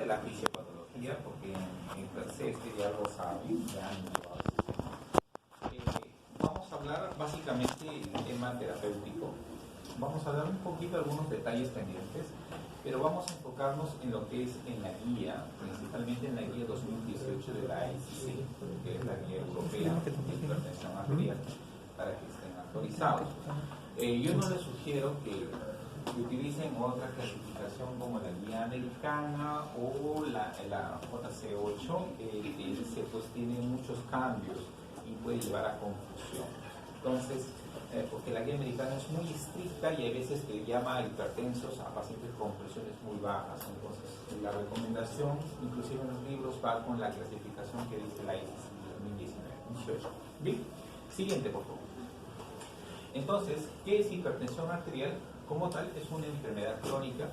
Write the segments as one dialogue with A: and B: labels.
A: de la fisiopatología, porque en clase ya lo saben, ya han llevado ese tema. Vamos a hablar básicamente del tema terapéutico. Vamos a dar un poquito algunos detalles pendientes, pero vamos a enfocarnos en lo que es en la guía, principalmente en la guía 2018 de la AICC, que es la guía europea de hipertensión arterial, para que estén actualizados. Yo no les sugiero que utilicen otra clasificación como la guía americana o la JC8, que pues tiene muchos cambios y puede llevar a confusión. Entonces, porque la guía americana es muy estricta y a veces te llama hipertensos a pacientes con presiones muy bajas. Entonces, la recomendación, inclusive en los libros, va con la clasificación que dice la ICC 2019. Bien, siguiente, por favor. Entonces, ¿qué es hipertensión arterial? Como tal, es una enfermedad crónica,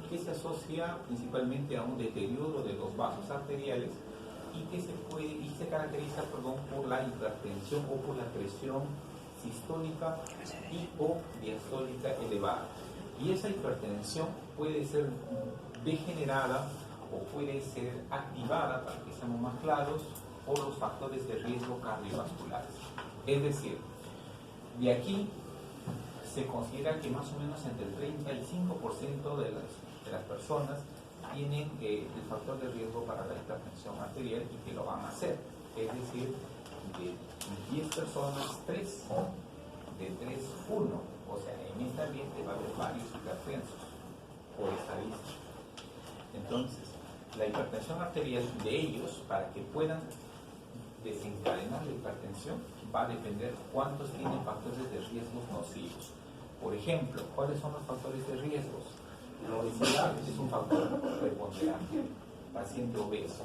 A: que se asocia principalmente a un deterioro de los vasos arteriales y que se caracteriza por la hipertensión o por la presión sistólica y o diastólica elevada. Y esa hipertensión puede ser degenerada o puede ser activada, para que seamos más claros, por los factores de riesgo cardiovasculares. Es decir, de aquí se considera que más o menos entre el 30 y el 5% de las personas tienen el factor de riesgo para la hipertensión arterial y que lo van a hacer. Es decir, de 10 personas, 3, de 3, 1. O sea, en este ambiente va a haber varios hipertensos, por estadística. Entonces, la hipertensión arterial de ellos, para que puedan desencadenar la hipertensión, va a depender cuántos tienen factores de riesgo nocivos. Por ejemplo, ¿cuáles son los factores de riesgo? La obesidad es un factor preponderante, paciente obeso.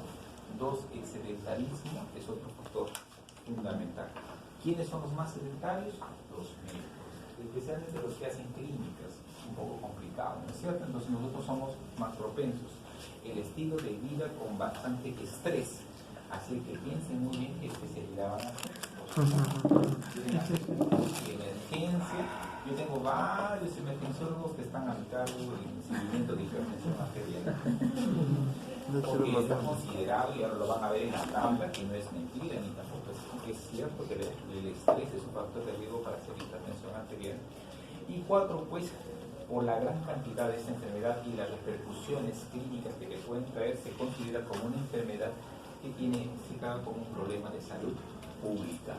A: 2, el sedentarismo es otro factor fundamental. ¿Quiénes son los más sedentarios? Los médicos, especialmente los que hacen clínicas, un poco complicado, ¿no es cierto? Entonces nosotros somos más propensos. El estilo de vida con bastante estrés, así que piensen muy bien qué especialidad van a hacer. Emergencia. Yo tengo varios emergenciólogos que están a mi cargo en seguimiento de hipertensión arterial. Porque está considerado, y ahora lo van a ver en la tabla, que no es mentira ni tampoco es cierto que el estrés es un factor de riesgo para hacer hipertensión arterial. Y 4, pues, por la gran cantidad de esta enfermedad y las repercusiones clínicas que le pueden traer, se considera como una enfermedad que tiene identificado como un problema de salud pública.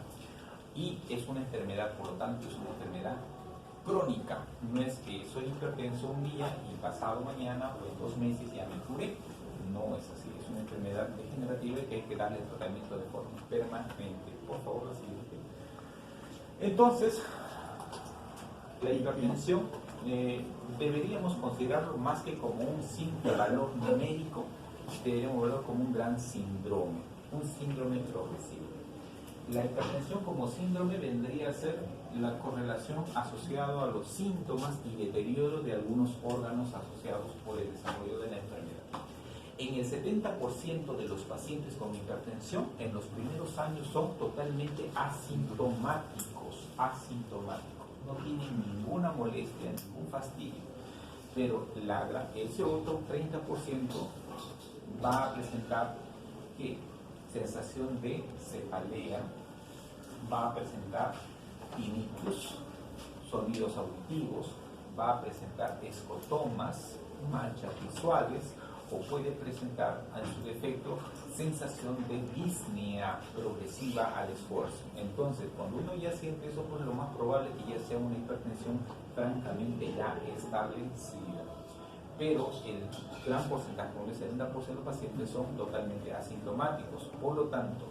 A: Y es una enfermedad, por lo tanto, es una enfermedad crónica. No es que soy hipertenso un día y pasado mañana o en 2 meses ya me curé. No es así, es una enfermedad degenerativa que hay que darle tratamiento de forma permanente. Por favor, la siguiente. Entonces, la hipertensión deberíamos considerarlo más que como un simple valor numérico, deberíamos verlo como un gran síndrome, un síndrome progresivo. La hipertensión como síndrome vendría a ser la correlación asociada a los síntomas y deterioro de algunos órganos asociados por el desarrollo de la enfermedad. En el 70% de los pacientes con hipertensión, en los primeros años son totalmente asintomáticos, no tienen ninguna molestia, ningún fastidio, pero ese otro 30% va a presentar ¿qué? Sensación de cefalea, va a presentar tinnitus, sonidos auditivos, va a presentar escotomas, manchas visuales, o puede presentar, en su defecto, sensación de disnea progresiva al esfuerzo. Entonces, cuando uno ya siente eso, pues lo más probable es que ya sea una hipertensión francamente ya establecida. Pero el gran porcentaje, como el 70% de los pacientes son totalmente asintomáticos. Por lo tanto,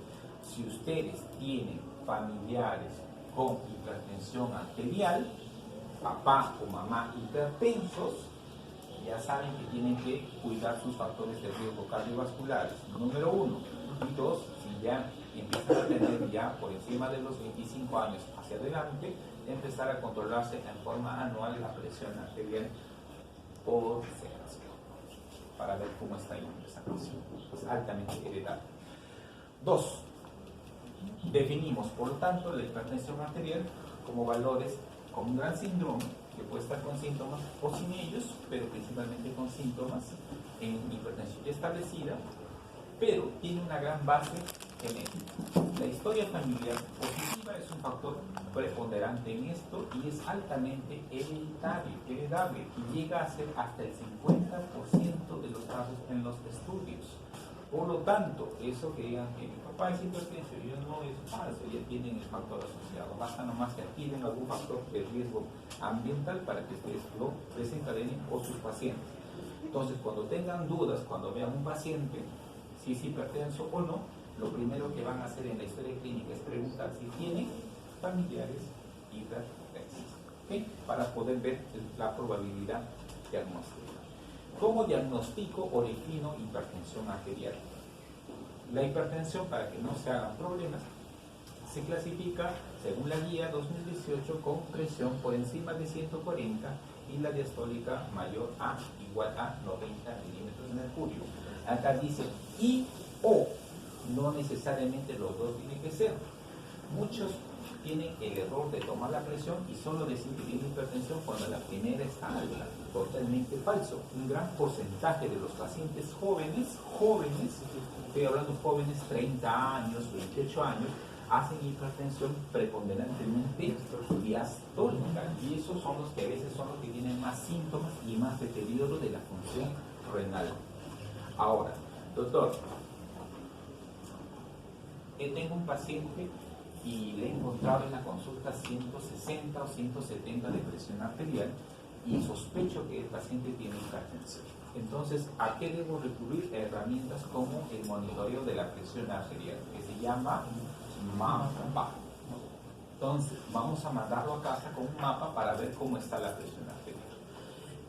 A: si ustedes tienen familiares con hipertensión arterial, papá o mamá hipertensos, ya saben que tienen que cuidar sus factores de riesgo cardiovasculares, número 1. Y 2, si ya empiezan a tener ya por encima de los 25 años hacia adelante, empezar a controlarse en forma anual la presión arterial por seas, para ver cómo está yendo esa presión. Es altamente heredable. 2. Definimos, por lo tanto, la hipertensión arterial como valores, como un gran síndrome que puede estar con síntomas o sin ellos, pero principalmente con síntomas en hipertensión ya establecida, pero tiene una gran base genética. La historia familiar positiva es un factor preponderante en esto y es altamente heredable y llega a ser hasta el 50% de los casos en los estudios. Por lo tanto, eso que digan que mi papá es hipertenso y yo no, es falso, ya tienen el factor asociado. Basta nomás que adquieren algún factor de riesgo ambiental para que ustedes lo desencadenen o sus pacientes. Entonces, cuando tengan dudas, cuando vean un paciente si es hipertenso o no, lo primero que van a hacer en la historia clínica es preguntar si tienen familiares hipertensos, ¿okay? Para poder ver la probabilidad diagnóstica. ¿Cómo diagnostico o defino hipertensión arterial? La hipertensión, para que no se hagan problemas, se clasifica según la guía 2018 con presión por encima de 140 y la diastólica mayor a igual a 90 milímetros de mercurio. Acá dice y o, no necesariamente los dos tienen que ser. Muchos tienen el error de tomar la presión y solo decir que tienen hipertensión cuando la primera está alta. Totalmente falso. Un gran porcentaje de los pacientes jóvenes, estoy hablando de jóvenes 30 años, 28 años, hacen hipertensión preponderantemente diastólica, y esos son los que a veces son los que tienen más síntomas y más deterioro de la función renal. Ahora, doctor, tengo un paciente y le he encontrado en la consulta 160 o 170 de presión arterial y sospecho que el paciente tiene hipertensión. Entonces, ¿a qué debo recurrir? A herramientas como el monitoreo de la presión arterial, que se llama mapa. Entonces, vamos a mandarlo a casa con un mapa para ver cómo está la presión arterial.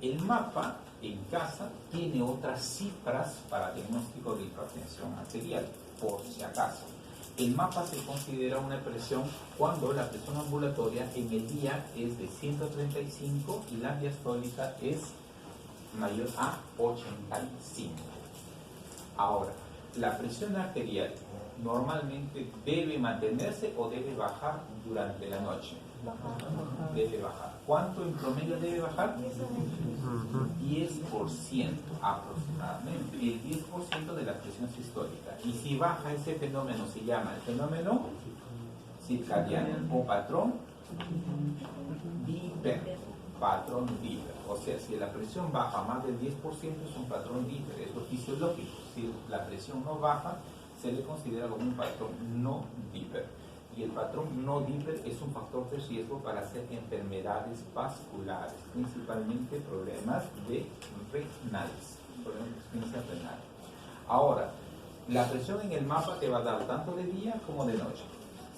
A: El mapa en casa tiene otras cifras para diagnóstico de hipertensión arterial, por si acaso. El mapa se considera una presión cuando la presión ambulatoria en el día es de 135 y la diastólica es mayor a 85. Ahora, la presión arterial normalmente debe mantenerse o debe bajar durante la noche. Debe bajar. ¿Cuánto en promedio debe bajar? 10% aproximadamente. El 10% de la presión sistólica. Y si baja, ese fenómeno se llama el fenómeno circadiano o patrón Diper. Patrón Diper. O sea, si la presión baja más del 10% es un patrón Diper. Eso es fisiológico. Si la presión no baja, se le considera como un patrón no Diper. Y el patrón no Diper es un factor de riesgo para hacer enfermedades vasculares, principalmente problemas renales. Ahora, la presión en el mapa te va a dar tanto de día como de noche.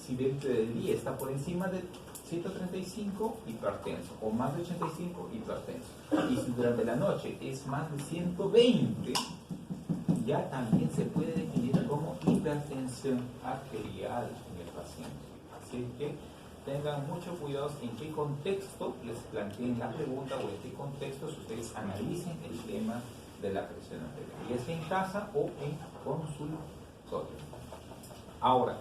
A: Si dentro del día está por encima de 135, hipertenso, o más de 85, hipertenso. Y si durante la noche es más de 120, ya también se puede definir como hipertensión arterial en el paciente. Así que tengan mucho cuidado en qué contexto les planteen la pregunta o en qué contexto ustedes analicen el tema de la presión arterial, ya sea en casa o en consultorio. Ahora,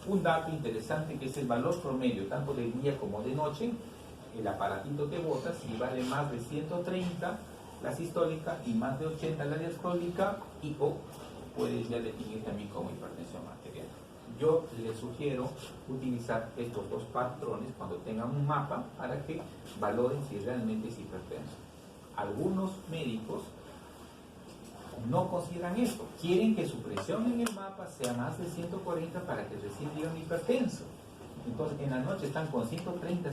A: un dato interesante que es el valor promedio, tanto de día como de noche, el aparatito que bota, si vale más de 130, la sistólica, y más de 80 la diastólica, y o puedes ya definir también como hipertensión arterial. Yo les sugiero utilizar estos dos patrones cuando tengan un mapa para que valoren si realmente es hipertenso. Algunos médicos no consideran esto, quieren que su presión en el mapa sea más de 140 para que recién digan hipertenso. Entonces en la noche están con 130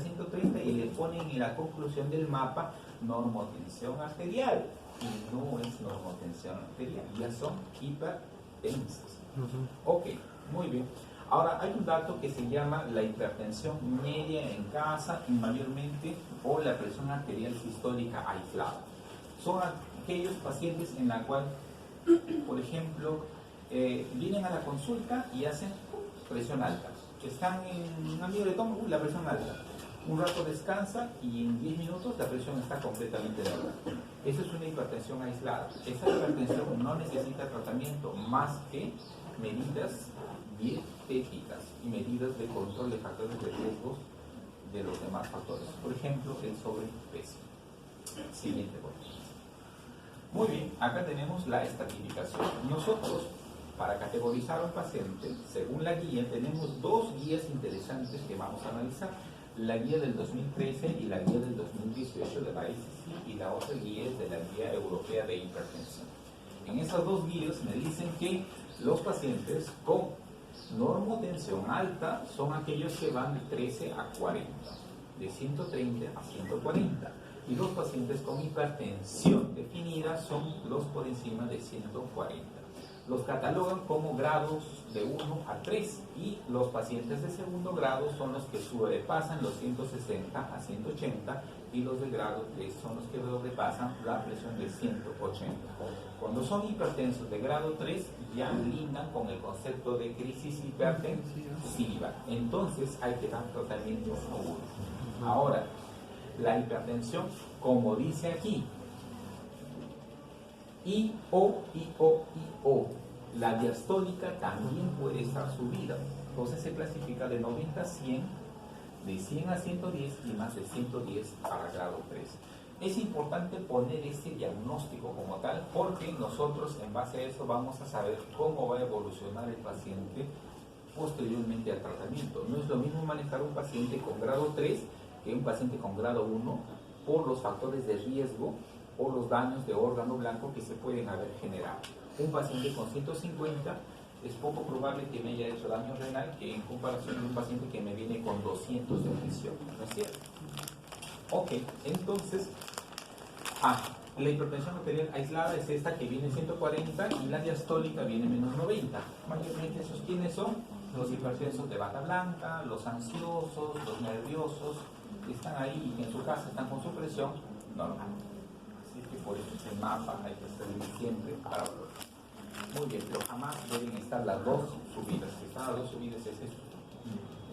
A: y le ponen en la conclusión del mapa normotensión arterial, y no es normotensión arterial, ya son hipertensas. Ok, muy bien. Ahora hay un dato que se llama la hipertensión media en casa y mayormente, o la presión arterial sistólica aislada. Son aquellos pacientes en la cual, por ejemplo, vienen a la consulta y hacen presión alta. Están en un amigo de tomo, la presión alta. Un rato descansa y en 10 minutos la presión está completamente normal. Esa es una hipertensión aislada. Esa hipertensión no necesita tratamiento más que medidas dietéticas y medidas de control de factores de riesgo de los demás factores. Por ejemplo, el sobrepeso. Siguiente punto. Muy bien, acá tenemos la estratificación. Nosotros, para categorizar a un paciente, según la guía, tenemos dos guías interesantes que vamos a analizar. La guía del 2013 y la guía del 2018 de la ICC, y la otra guía es de la guía europea de hipertensión. En esas dos guías me dicen que los pacientes con normotensión alta son aquellos que van de 13 a 40, de 130 a 140. Y los pacientes con hipertensión definida son los por encima de 140. Los catalogan como grados de 1 a 3 y los pacientes de segundo grado son los que sobrepasan los 160 a 180 y los de grado 3 son los que sobrepasan la presión de 180. Cuando son hipertensos de grado 3 ya lindan con el concepto de crisis hipertensiva. Entonces hay que dar tratamiento seguro. Ahora, la hipertensión, como dice aquí, IO, la diastólica también puede estar subida. Entonces se clasifica de 90 a 100, de 100 a 110 y más de 110 para grado 3. Es importante poner este diagnóstico como tal porque nosotros en base a eso vamos a saber cómo va a evolucionar el paciente posteriormente al tratamiento. No es lo mismo manejar un paciente con grado 3 que un paciente con grado 1 por los factores de riesgo o los daños de órgano blanco que se pueden haber generado. Un paciente con 150 es poco probable que me haya hecho daño renal que en comparación con un paciente que me viene con 200 de presión, ¿no es cierto? Ok, entonces, la hipertensión arterial aislada es esta que viene 140 y la diastólica viene menos 90. Mayormente esos quiénes son los hipertensos de bata blanca, los ansiosos, los nerviosos, que están ahí y en su casa están con su presión normal. Así que por eso ese mapa hay que hacerlo siempre para valor. Muy bien, pero jamás deben estar las dos subidas. Si están las dos subidas es eso,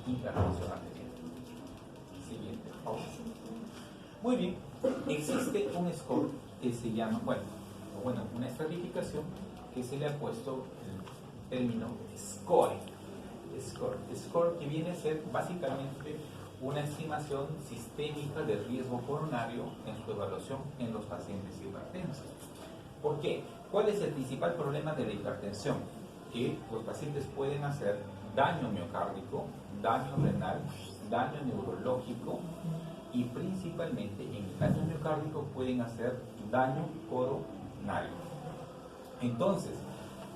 A: hipertensión arterial. Siguiente, por favor. Muy bien, existe un score que se llama, bueno, una estratificación que se le ha puesto el término score, que viene a ser básicamente una estimación sistémica del riesgo coronario en su evaluación en los pacientes hipertensos. ¿Por qué? ¿Cuál es el principal problema de la hipertensión? Que los pacientes pueden hacer daño miocárdico, daño renal, daño neurológico y principalmente en el daño miocárdico pueden hacer daño coronario. Entonces,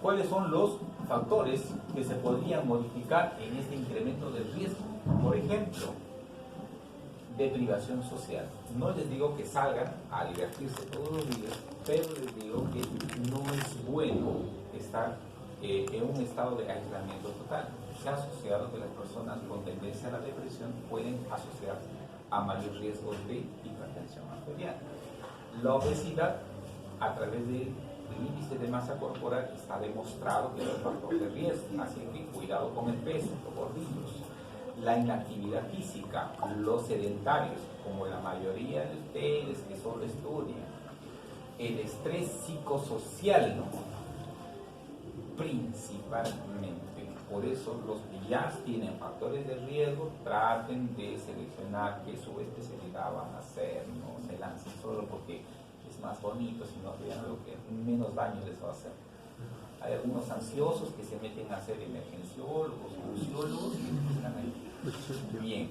A: ¿cuáles son los factores que se podrían modificar en este incremento del riesgo? Por ejemplo, deprivación social. No les digo que salgan a divertirse todos los días, pero les digo que no es bueno estar en un estado de aislamiento total. Se ha asociado que las personas con tendencia a la depresión pueden asociarse a mayor riesgo de hipertensión arterial. La obesidad, a través del índice de masa corporal, está demostrado que es un factor de riesgo, así que cuidado con el peso, los gorditos. La inactividad física, los sedentarios, como la mayoría de ustedes que solo estudian, el estrés psicosocial, ¿no? Principalmente. Por eso los que ya tienen factores de riesgo traten de seleccionar qué subespecialidad van a hacer, no se lancen solo porque es más bonito, sino que vean lo que menos daño les va a hacer. Hay algunos ansiosos que se meten a ser emergenciólogos, urgiólogos y están ahí. Bien.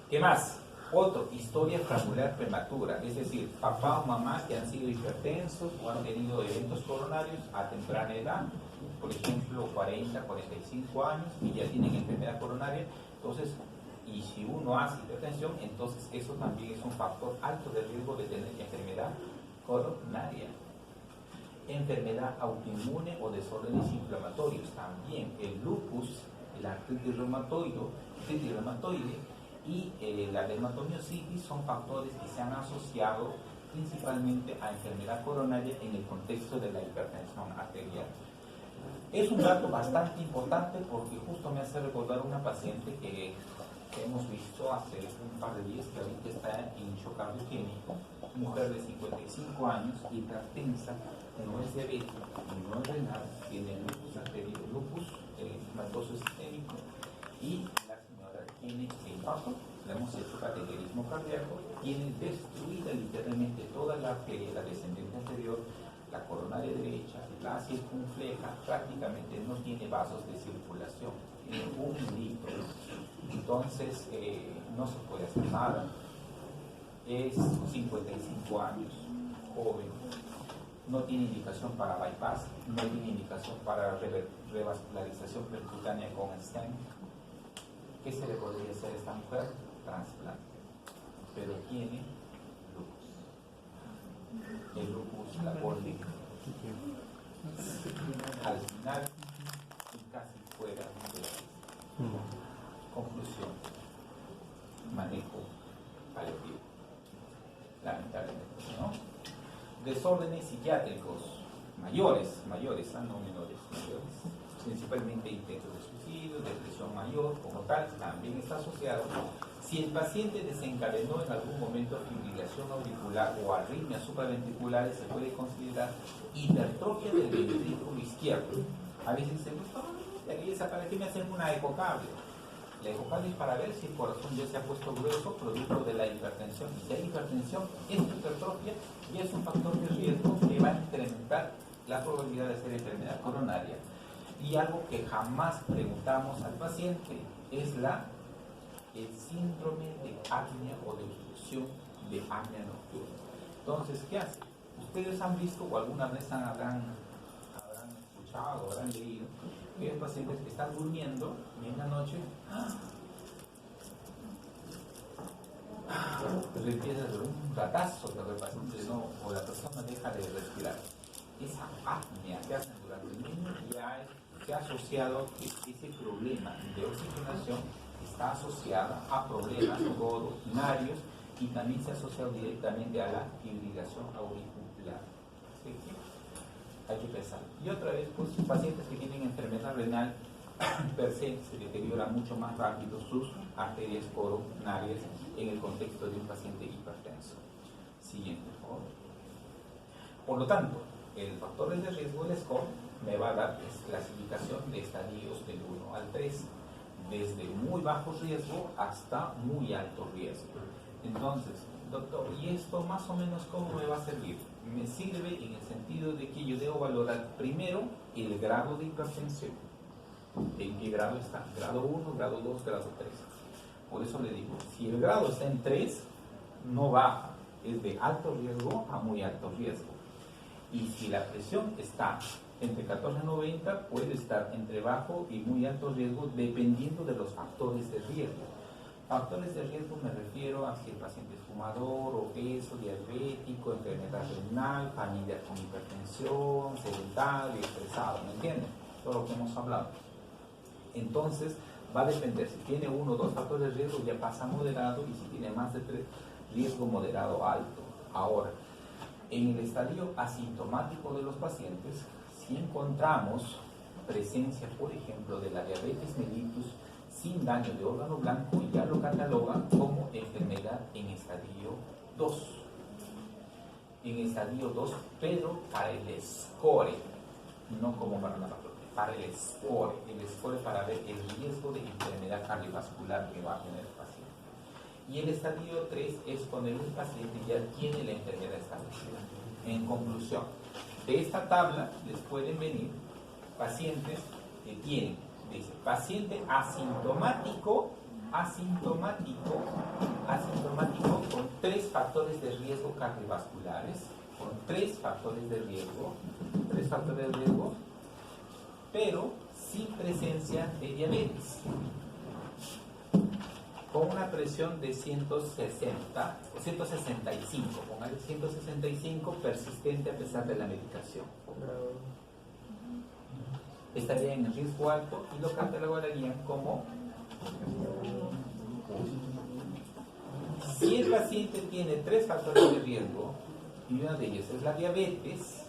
A: ¿Qué más? Otro, historia familiar prematura, es decir, papá o mamá que han sido hipertensos o han tenido eventos coronarios a temprana edad, por ejemplo 40, 45 años y ya tienen enfermedad coronaria. Entonces, y si uno hace hipertensión, entonces eso también es un factor alto de riesgo de tener enfermedad coronaria. Enfermedad autoinmune o desórdenes inflamatorios también, el lupus, el artritis reumatoide y la dermatomiositis son factores que se han asociado principalmente a enfermedad coronaria en el contexto de la hipertensión arterial. Es un dato bastante importante porque justo me hace recordar una paciente que hemos visto hace un par de días que ahorita está en shock cardioquímico, mujer de 55 años, hipertensa, no es diabética, no es renal, tiene lupus arterial, lupus eritematoso sistémico y la señora tiene infarto tenemos cierto cateterismo cardíaco, tiene destruida literalmente toda la descendencia anterior, la coronaria derecha, la circunfleja, prácticamente no tiene vasos de circulación, tiene un hilito. Entonces no se puede hacer nada. Es 55 años, joven, no tiene indicación para bypass, no tiene indicación para revascularización percutánea con stent. ¿Qué se le podría hacer a esta mujer? Trasplante. Pero tiene lupus. El lupus, la poli, al final y casi fuera de la conclusión, manejo paliativo, lamentablemente, ¿no? Desórdenes psiquiátricos mayores, no menores, mayores, principalmente intentos de suicidio, depresión mayor, como tal, también está asociado. Si el paciente desencadenó en algún momento fibrilación auricular o arritmias supraventriculares, se puede considerar hipertrofia del ventrículo izquierdo. A veces se gusta, ¿para qué me hacen una ecocardio? La ecocardio es para ver si el corazón ya se ha puesto grueso producto de la hipertensión. Y si hay hipertensión, esta hipertrofia ya es un factor de riesgo que va a incrementar la probabilidad de hacer enfermedad coronaria. Y algo que jamás preguntamos al paciente es el síndrome de apnea o de obstrucción de apnea nocturna. Entonces, ¿qué hace? Ustedes han visto o alguna vez habrán escuchado, habrán leído que hay pacientes que están durmiendo y en la noche le empieza a dar un ratazo que el paciente o la persona deja de respirar. Esa apnea que hacen durante el día ya se ha asociado que ese problema de oxigenación está asociada a problemas coronarios y también se ha asociado directamente a la fibrilación auricular. ¿Sí? Hay que pensar. Y otra vez, pues, pacientes que tienen enfermedad renal per se deteriora mucho más rápido sus arterias coronarias en el contexto de un paciente hipertenso. Siguiente, por favor. Por lo tanto, el factores de riesgo del SCORE me va a dar clasificación de estadios del 1 al 3, desde muy bajo riesgo hasta muy alto riesgo. Entonces, doctor, ¿y esto más o menos cómo me va a servir? Me sirve en el sentido de que yo debo valorar primero el grado de hipertensión. ¿En qué grado está? ¿Grado 1, grado 2, grado 3? Por eso le digo, si el grado está en 3, no baja, es de alto riesgo a muy alto riesgo. Y si la presión está entre 14 y 90, puede estar entre bajo y muy alto riesgo dependiendo de los factores de riesgo. Factores de riesgo me refiero a si el paciente es fumador, obeso, diabético, enfermedad renal, familia con hipertensión, sedentario, estresado, ¿me entienden? Todo lo que hemos hablado. Entonces, va a depender, si tiene 1 o 2 factores de riesgo, ya pasa moderado, y si tiene más de 3, riesgo moderado alto. Ahora, en el estadio asintomático de los pacientes, si encontramos presencia, por ejemplo, de la diabetes mellitus sin daño de órgano blanco, ya lo catalogan como enfermedad en estadio 2. En estadio 2, pero para el SCORE, no como para la patología, para el SCORE para ver el riesgo de enfermedad cardiovascular que va a tener el paciente. Y el estadio 3 es cuando el paciente ya tiene la enfermedad establecida. En conclusión, de esta tabla les pueden venir pacientes que tienen, dice, paciente asintomático con 3 factores de riesgo cardiovasculares, con 3 factores de riesgo, pero sin presencia de diabetes, con una presión de 160 o 165, póngale 165, persistente a pesar de la medicación. Estaría en el riesgo alto y lo catalogarían como si el paciente tiene 3 factores de riesgo y uno de ellos es la diabetes,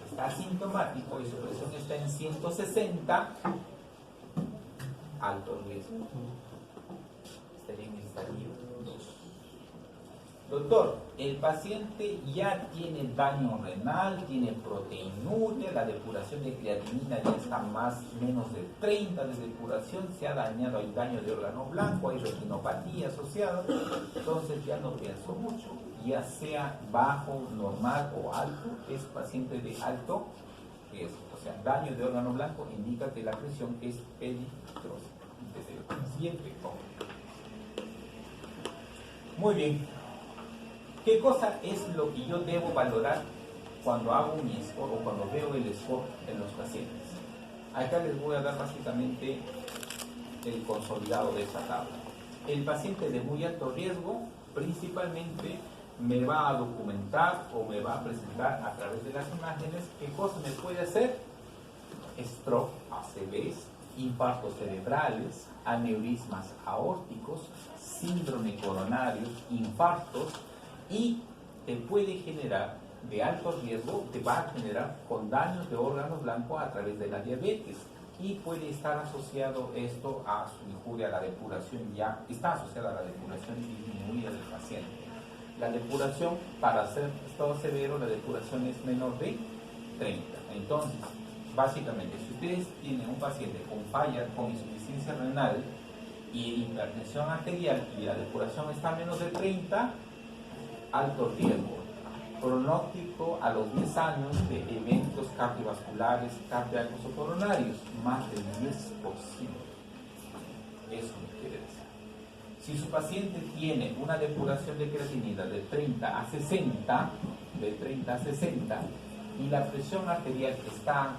A: está asintomático y su presión está en 160, alto riesgo, estaría en el estadio 2. doctor, el paciente ya tiene daño renal, tiene proteinuria, la depuración de creatinina ya está más o menos de 30 de depuración, se ha dañado, hay daño de órgano blanco, hay retinopatía asociada, entonces ya no pienso mucho, ya sea bajo, normal o alto, es paciente de alto riesgo, o sea, daño de órgano blanco indica que la presión es peligrosa. Siempre. Muy bien. ¿Qué cosa es lo que yo debo valorar cuando hago mi score o cuando veo el score en los pacientes? Acá les voy a dar básicamente el consolidado de esta tabla. El paciente de muy alto riesgo principalmente me va a documentar o me va a presentar a través de las imágenes qué cosa me puede hacer: stroke, ACVs, infartos cerebrales, aneurismas aórticos, síndrome coronarios, infartos, y te puede generar de alto riesgo, te va a generar con daños de órganos blancos a través de la diabetes, y puede estar asociado esto a su injuria a la depuración, ya está asociada a la depuración disminuida del paciente. La depuración, para hacer estado severo, la depuración es menor de 30. Entonces, básicamente, si ustedes tienen un paciente con falla, con insuficiencia renal y hipertensión arterial y la depuración está a menos de 30, alto riesgo. Pronóstico a los 10 años de eventos cardiovasculares, cardíacos o coronarios, más del 10%. Eso me quiere decir. Si su paciente tiene una depuración de creatinina de 30 a 60, y la presión arterial está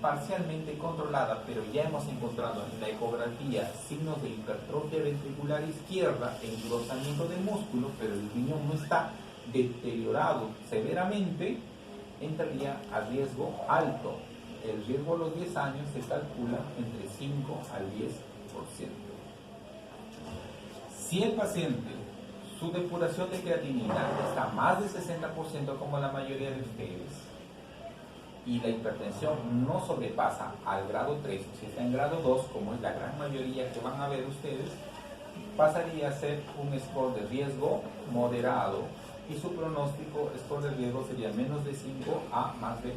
A: parcialmente controlada, pero ya hemos encontrado en la ecografía signos de hipertrofia ventricular izquierda e engrosamiento del músculo, pero el riñón no está deteriorado severamente, entraría a riesgo alto. El riesgo a los 10 años se calcula entre 5 al 10%. Si el paciente, su depuración de creatinina está más de 60% como la mayoría de ustedes, y la hipertensión no sobrepasa al grado 3, si está en grado 2, como es la gran mayoría que van a ver ustedes, pasaría a ser un score de riesgo moderado, y su pronóstico score de riesgo sería menos de 5 a más de 1%.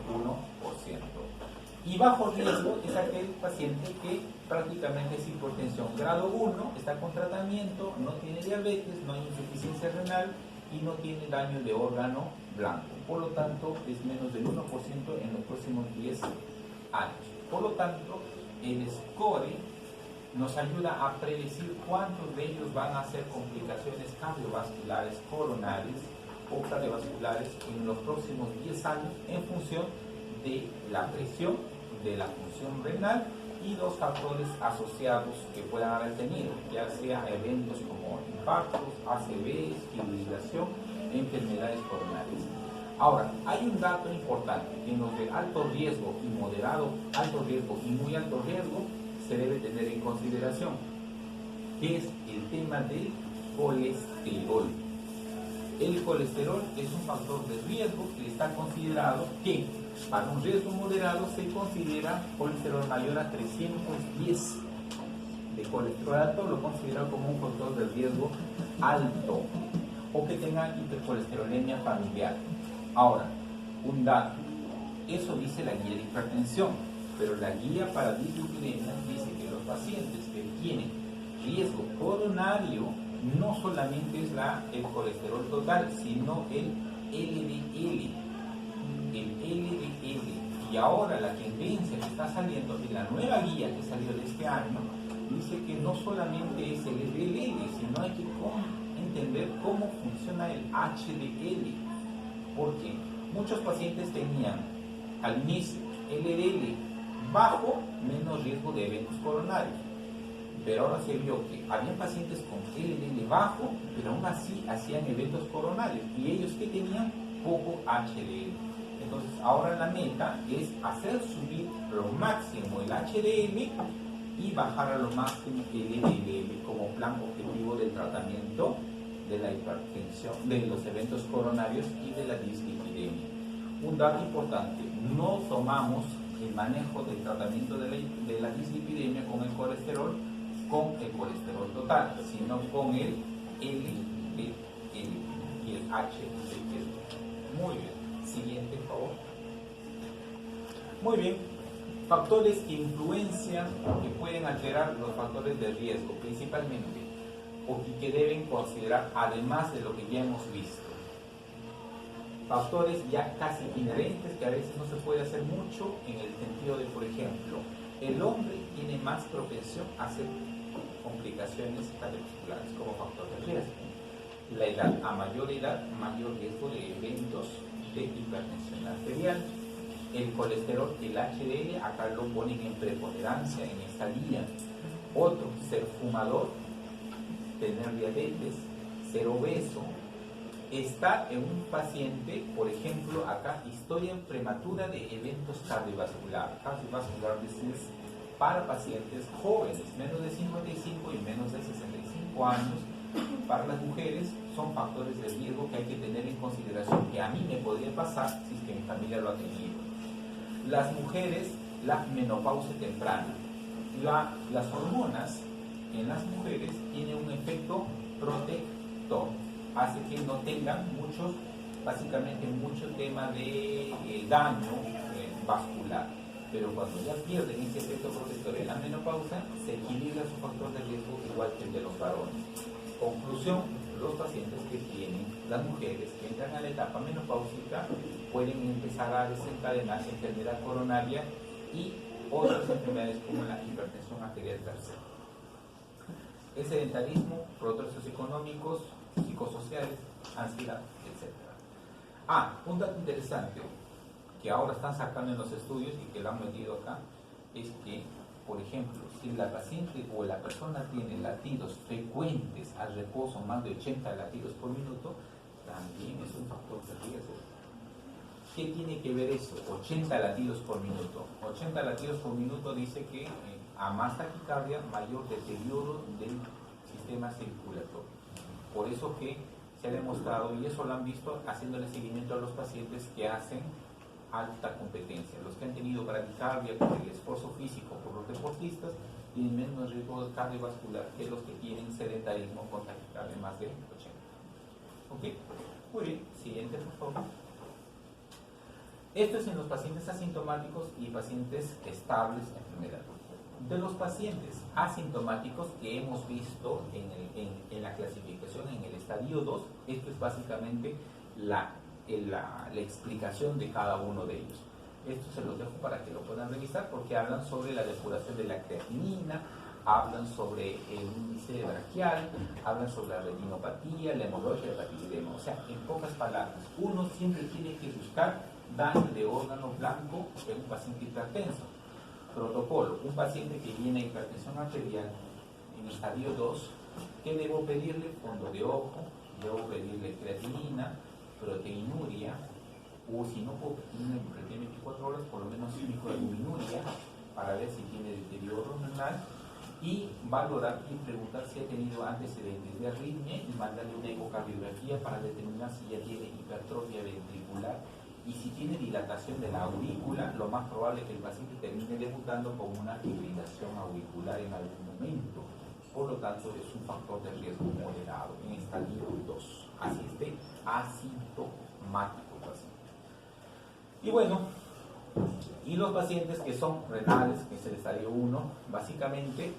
A: Y bajo riesgo es aquel paciente que prácticamente es hipertensión grado 1, está con tratamiento, no tiene diabetes, no hay insuficiencia renal y no tiene daño de órgano blanco. Por lo tanto, es menos del 1% en los próximos 10 años. Por lo tanto, el score nos ayuda a predecir cuántos de ellos van a hacer complicaciones cardiovasculares, coronarias o cardiovasculares en los próximos 10 años en función de la presión, de la función renal y los factores asociados que puedan haber tenido, ya sea eventos como infartos, ACVs, fibrilación, enfermedades coronarias. Ahora, hay un dato importante: en los de alto riesgo y moderado, alto riesgo y muy alto riesgo, se debe tener en consideración, que es el tema del colesterol. El colesterol es un factor de riesgo que está considerado que para un riesgo moderado se considera colesterol mayor a 310 de colesterol alto, lo considera como un factor de riesgo alto, o que tenga hipercolesterolemia familiar. Ahora, un dato, eso dice la guía de hipertensión, pero la guía para dislipidemia dice que los pacientes que tienen riesgo coronario no solamente es el colesterol total, sino el LDL. El LDL. Y ahora la tendencia que está saliendo en la nueva guía que salió de este año dice que no solamente es el LDL, sino hay que entender cómo funciona el HDL. Porque muchos pacientes tenían al inicio LDL bajo, menos riesgo de eventos coronarios. Pero ahora se vio que había pacientes con LDL bajo, pero aún así hacían eventos coronarios. Y ellos que tenían poco HDL. Entonces ahora la meta es hacer subir lo máximo el HDL y bajar a lo máximo el LDL como plan objetivo del tratamiento de la hipertensión, de los eventos coronarios y de la dislipidemia. Un dato importante: no tomamos el manejo del tratamiento de la dislipidemia con el colesterol total, sino con el LDL. y el HCG. Muy bien. Siguiente, por favor. Muy bien. Factores que influencian o que pueden alterar los factores de riesgo, principalmente, o que deben considerar además de lo que ya hemos visto. Factores ya casi inherentes que a veces no se puede hacer mucho en el sentido de, por ejemplo, el hombre tiene más propensión a hacer complicaciones cardiovasculares como factor de riesgo. La edad, a mayor edad, mayor riesgo de eventos de hipertensión arterial. El colesterol, el HDL, acá lo ponen en preponderancia en esta guía. Otro, ser fumador, tener diabetes, ser obeso, estar en un paciente, por ejemplo, acá, historia prematura de eventos cardiovasculares, cardiovascular disease, para pacientes jóvenes, menos de 55 y menos de 65 años. Para las mujeres son factores de riesgo que hay que tener en consideración, que a mí me podría pasar si es que mi familia lo ha tenido. Las mujeres, la menopausia temprana. Las hormonas en las mujeres tienen un efecto protector, hace que no tengan básicamente mucho tema de daño vascular. Pero cuando ya pierden ese efecto protector en la menopausia, se equilibra su factor de riesgo igual que el de los varones. Conclusión, los pacientes que tienen, las mujeres que entran a la etapa menopáusica, pueden empezar a desencadenar enfermedad coronaria y otras enfermedades como la hipertensión arterial tercera. El sedentarismo, factores socioeconómicos, psicosociales, ansiedad, etc. Un dato interesante que ahora están sacando en los estudios y que lo han metido acá, es que, por ejemplo, si la paciente o la persona tiene latidos frecuentes al reposo, más de 80 latidos por minuto, también es un factor de riesgo. ¿Qué tiene que ver eso? 80 latidos por minuto. 80 latidos por minuto dice que a más taquicardia, mayor deterioro del sistema circulatorio. Por eso que se ha demostrado, y eso lo han visto haciéndole seguimiento a los pacientes que hacen alta competencia. Los que han tenido bradicardia por el esfuerzo físico, por los deportistas, tienen menos riesgo cardiovascular que los que tienen sedentarismo con taquicardia más de 80. ¿Ok? Muy bien. Siguiente, por favor. Esto es en los pacientes asintomáticos y pacientes estables en enfermedad. De los pacientes asintomáticos que hemos visto en la clasificación en el estadio 2, esto es básicamente la explicación de cada uno de ellos. Esto se los dejo para que lo puedan revisar porque hablan sobre la depuración de la creatinina, hablan sobre el índice braquial, hablan sobre la retinopatía, la hemorragia, el rapidedema. O sea, en pocas palabras, uno siempre tiene que buscar daño de órgano blanco en un paciente hipertenso. Protocolo, un paciente que tiene hipertensión arterial en estadio 2, ¿qué debo pedirle? Fondo de ojo, debo pedirle creatinina, proteinuria, o si no puedo pedirle en 24 horas, por lo menos microalbuminuria, para ver si tiene deterioro renal, y valorar y preguntar si ha tenido antecedentes de arritmia y mandarle una ecocardiografía para determinar si ya tiene hipertrofia ventricular. Y si tiene dilatación de la aurícula, lo más probable es que el paciente termine debutando con una fibrilación auricular en algún momento. Por lo tanto, es un factor de riesgo moderado en estadio 2. Así es de asintomático paciente. Y bueno, y los pacientes que son renales, que es el estadio 1, básicamente,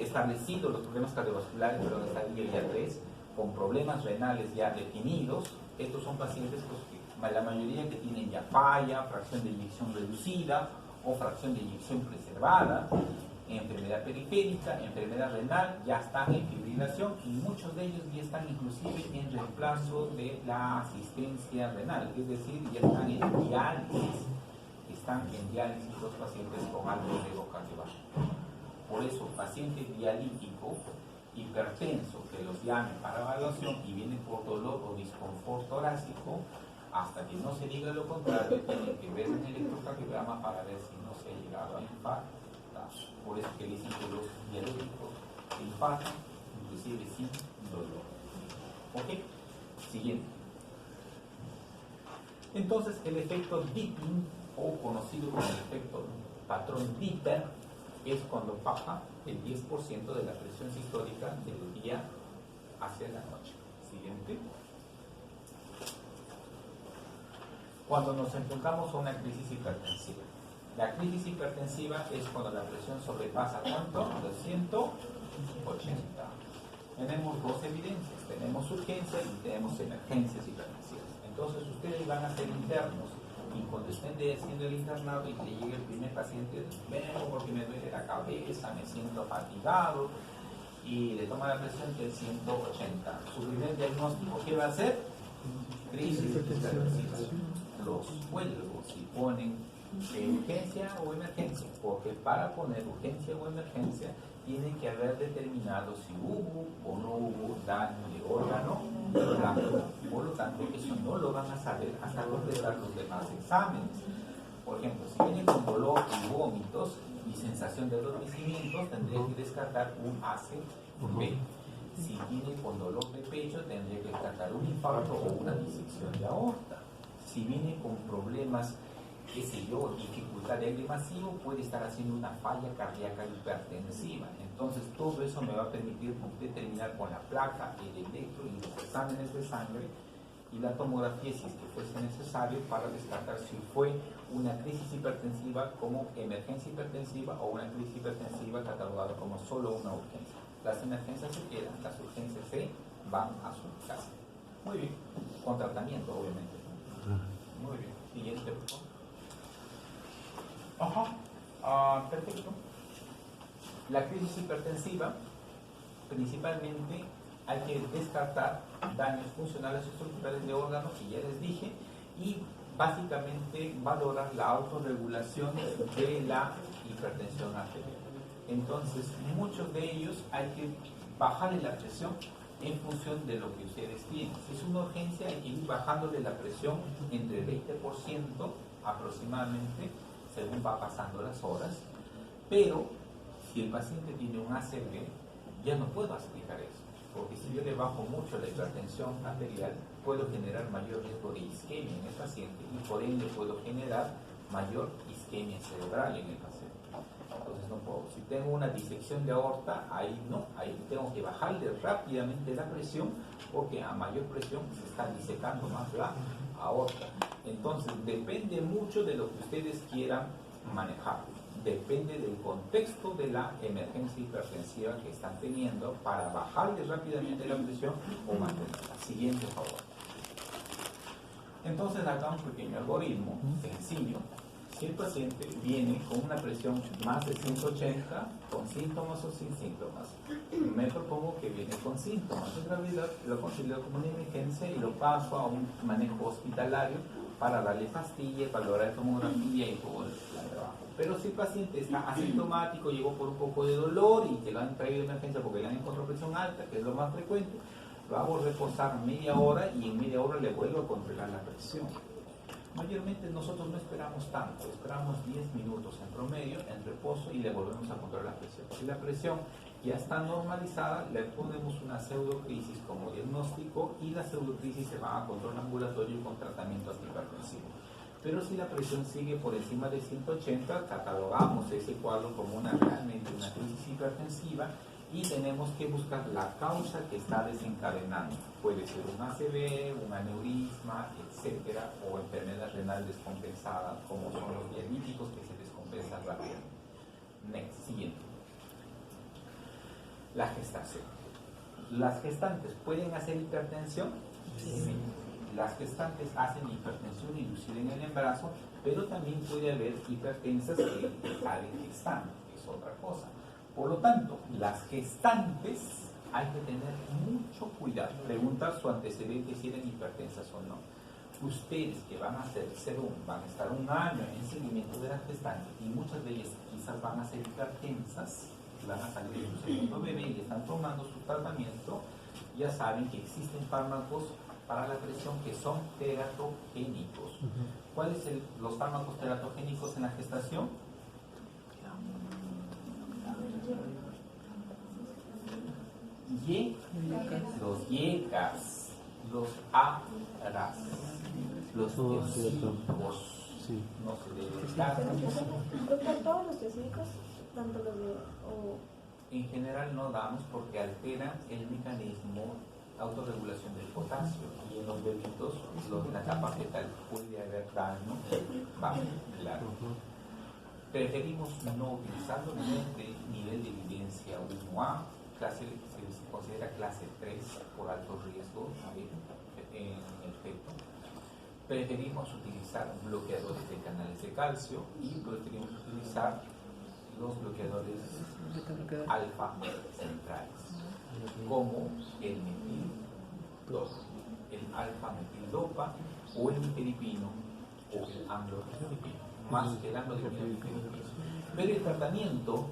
A: establecidos los problemas cardiovasculares, pero en el estadio ya 3, con problemas renales ya definidos, estos son pacientes que la mayoría que tienen ya falla, fracción de eyección reducida o fracción de eyección preservada, enfermedad periférica, enfermedad renal, ya están en fibrilación y muchos de ellos ya están inclusive en reemplazo de la asistencia renal, es decir, ya están en diálisis. Están en diálisis los pacientes con alto riesgo cardiovascular. Por eso, paciente dialítico, hipertenso, que los llamen para evaluación y vienen por dolor o disconfort torácico, hasta que no se diga lo contrario, tienen que ver un electrocardiograma para ver si no se ha llegado a infartar. Por eso que dicen que los dialíticos infartan, inclusive sin dolor. ¿Ok? Siguiente. Entonces, el efecto dipping, o conocido como el efecto patrón Dipper, es cuando baja el 10% de la presión sistólica del día hacia la noche. Siguiente. Cuando nos enfrentamos a una crisis hipertensiva. La crisis hipertensiva es cuando la presión sobrepasa ¿cuánto? Los 180. Tenemos dos evidencias, tenemos urgencia y tenemos emergencias hipertensivas. Entonces ustedes van a ser internos y cuando estén haciendo el internado y le llegue el primer paciente, vengo porque me duele la cabeza, me siento fatigado y le toma la presión del 180. Su primer diagnóstico, ¿qué va a ser? Crisis hipertensiva. Los cuelgos y ponen urgencia o emergencia, porque para poner urgencia o emergencia tienen que haber determinado si hubo o no hubo daño de órgano, por lo tanto eso no lo van a saber hasta completar los demás exámenes. Por ejemplo, si viene con dolor y vómitos y sensación de adormecimiento, tendría que descartar un ACV. Si viene con dolor de pecho, tendría que descartar un infarto o una disección de aorta. Si viene con problemas, qué sé yo, dificultad de aire masivo, puede estar haciendo una falla cardíaca hipertensiva. Entonces todo eso me va a permitir determinar con la placa, el electro y los exámenes de sangre y la tomografía, si es que fuese necesario, para descartar si fue una crisis hipertensiva como emergencia hipertensiva o una crisis hipertensiva catalogada como solo una urgencia. Las emergencias se quedan, las urgencias se van a su casa. Muy bien, con tratamiento obviamente. Muy bien, siguiente por favor. Perfecto. La crisis hipertensiva, principalmente hay que descartar daños funcionales y estructurales de órganos, que ya les dije, y básicamente valorar la autorregulación de la hipertensión arterial. Entonces, muchos de ellos hay que bajarle la presión en función de lo que ustedes tienen. Si es una urgencia, hay que ir bajándole la presión entre el 20% aproximadamente, según va pasando las horas. Pero, si el paciente tiene un ACV, ya no puedo explicar eso, porque si yo le bajo mucho la hipertensión arterial, puedo generar mayor riesgo de isquemia en el paciente y por ende puedo generar mayor isquemia cerebral en el paciente. Entonces no puedo. Si tengo una disección de aorta, ahí no, ahí tengo que bajarle rápidamente la presión, porque a mayor presión se está disecando más la aorta. Entonces depende mucho de lo que ustedes quieran manejar. Depende del contexto de la emergencia hipertensiva que están teniendo para bajarle rápidamente la presión o mantenerla. Siguiente, por favor. Entonces acá un pequeño algoritmo sencillo. Si el paciente viene con una presión más de 180, con síntomas o sin síntomas, me propongo que viene con síntomas de gravedad, lo considero como una emergencia y lo paso a un manejo hospitalario para darle pastillas, valorar tomografía y todo el plan de trabajo. Pero si el paciente está asintomático, llegó por un poco de dolor y que lo han traído de emergencia porque le han encontrado presión alta, que es lo más frecuente, lo hago reposar media hora y en media hora le vuelvo a controlar la presión. Mayormente nosotros no esperamos tanto, esperamos 10 minutos en promedio en reposo y le volvemos a controlar la presión. Si la presión ya está normalizada, le ponemos una pseudocrisis como diagnóstico y la pseudocrisis se va a control ambulatorio con tratamiento antihipertensivo. Pero si la presión sigue por encima de 180, catalogamos ese cuadro como realmente una crisis hipertensiva y tenemos que buscar la causa que está desencadenando. Puede ser un ACV, un aneurisma, etcétera, o enfermedad renal descompensada, como son los dialíticos que se descompensan rápidamente. Next, siguiente. La gestación. ¿Las gestantes pueden hacer hipertensión? Sí. Las gestantes hacen hipertensión inducida en el embarazo, pero también puede haber hipertensas que salen gestando, que es otra cosa. Por lo tanto, las gestantes hay que tener mucho cuidado, preguntar su antecedente si eran hipertensas o no. Ustedes que van a hacer serum, van a estar un año en seguimiento de las gestantes y muchas de ellas quizás van a ser hipertensas, van a salir de su segundo bebé y están tomando su tratamiento, ya saben que existen fármacos para la presión que son teratogénicos. ¿Cuáles son los fármacos teratogénicos en la gestación? Los YECAS, los ARAS, los teocídicos. Sí. No se debe dar.
B: Doctor, todos los teocídicos, tanto los de...
A: En general no damos porque alteran el mecanismo autorregulación del potasio, y en los bebitos, la capa fetal puede haber daño vascular. Preferimos no utilizarlo de nivel de evidencia 1A, se considera clase 3 por alto riesgo en el feto. Preferimos utilizar bloqueadores de canales de calcio y preferimos utilizar los bloqueadores alfa centrales, como el metildopa, el alfa-metildopa o el nifedipino o el amlodipino, más que el amlodipino. Pero el tratamiento,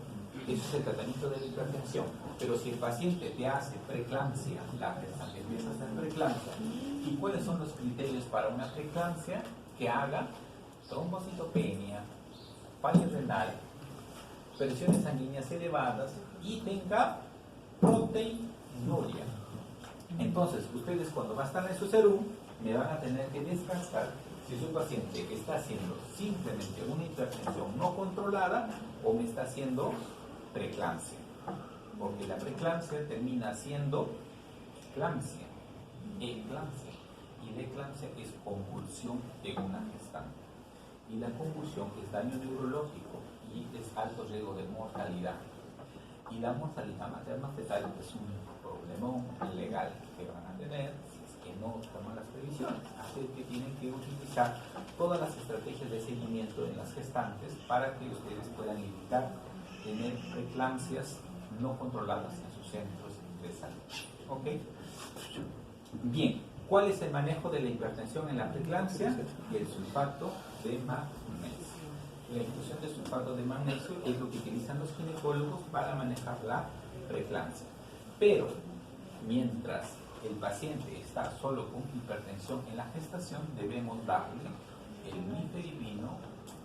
A: eso es el tratamiento de la hipertensión, pero si el paciente te hace preeclampsia, la gestante empieza a hacer preeclampsia, ¿y cuáles son los criterios para una preeclampsia? Que haga trombocitopenia, falla renal, presiones sanguíneas elevadas y tenga proteinuria. Entonces, ustedes cuando va a estar en su serum, me van a tener que descansar si su paciente está haciendo simplemente una hipertensión no controlada o me está haciendo preeclampsia. Porque la preeclampsia termina siendo eclampsia. Y la eclampsia es convulsión de una gestante. Y la convulsión es daño neurológico y es alto riesgo de mortalidad. Y la mortalidad materno-fetal es un problemón legal que van a tener si es que no toman las previsiones. Así que tienen que utilizar todas las estrategias de seguimiento en las gestantes para que ustedes puedan evitar tener preeclampsias no controladas en sus centros de salud. ¿Ok? Bien, ¿cuál es el manejo de la hipertensión en la preeclampsia? El sulfato de magnesio. La inclusión de sulfato de magnesio es lo que utilizan los ginecólogos para manejar la preeclampsia. Pero, mientras el paciente está solo con hipertensión en la gestación, debemos darle el nifedipino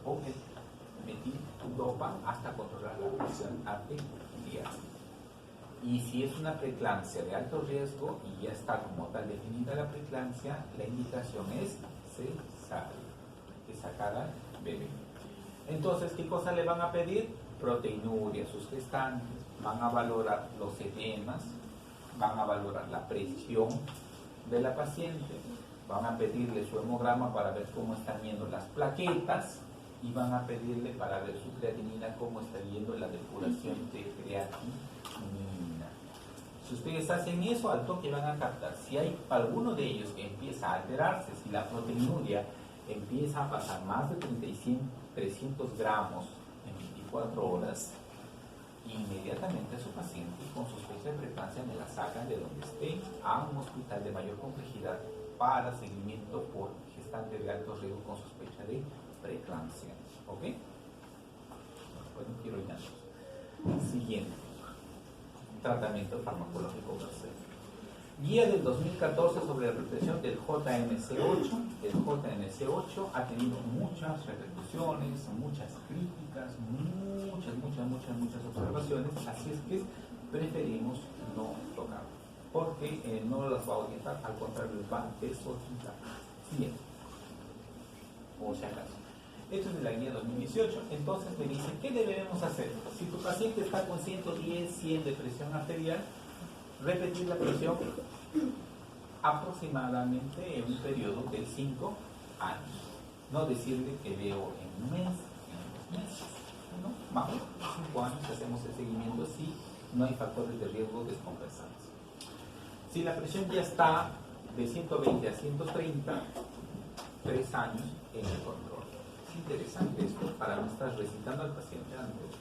A: o el metildopa hasta controlar la presión arterial. Y si es una preeclampsia de alto riesgo y ya está como tal definida la preeclampsia, la indicación es cesárea, que sacar al bebé. Entonces, ¿qué cosa le van a pedir? Proteinuria a sus gestantes, van a valorar los edemas, van a valorar la presión de la paciente, van a pedirle su hemograma para ver cómo están yendo las plaquetas y van a pedirle para ver su creatinina cómo está yendo la depuración de creatinina. Si ustedes hacen eso, al toque van a captar si hay alguno de ellos que empieza a alterarse, si la proteinuria empieza a pasar más de 300 gramos en 24 horas, inmediatamente a su paciente con sospecha de preeclampsia me la sacan de donde esté a un hospital de mayor complejidad para seguimiento por gestante de alto riesgo con sospecha de preeclampsia. ¿Ok? Bueno, quiero ya. Siguiente. Tratamiento farmacológico base. Guía del 2014 sobre la represión del JMC8. El JMC8 ha tenido muchas repercusiones, muchas críticas, muchas observaciones, así es que preferimos no tocarlo, porque no las va a orientar, al contrario, les va a desorientar. Siguiente. O si acaso. Esto es de la guía 2018. Entonces me dicen, ¿qué debemos hacer? Si tu paciente está con 110, 100 de presión arterial, repetir la presión aproximadamente en un periodo de 5 años. No decirle que veo en un mes, en 2 meses. ¿No? Vamos, 5 años hacemos el seguimiento si no hay factores de riesgo descompensados. Si la presión ya está de 120 a 130, 3 años en el control. Es interesante esto para no estar recitando al paciente antes.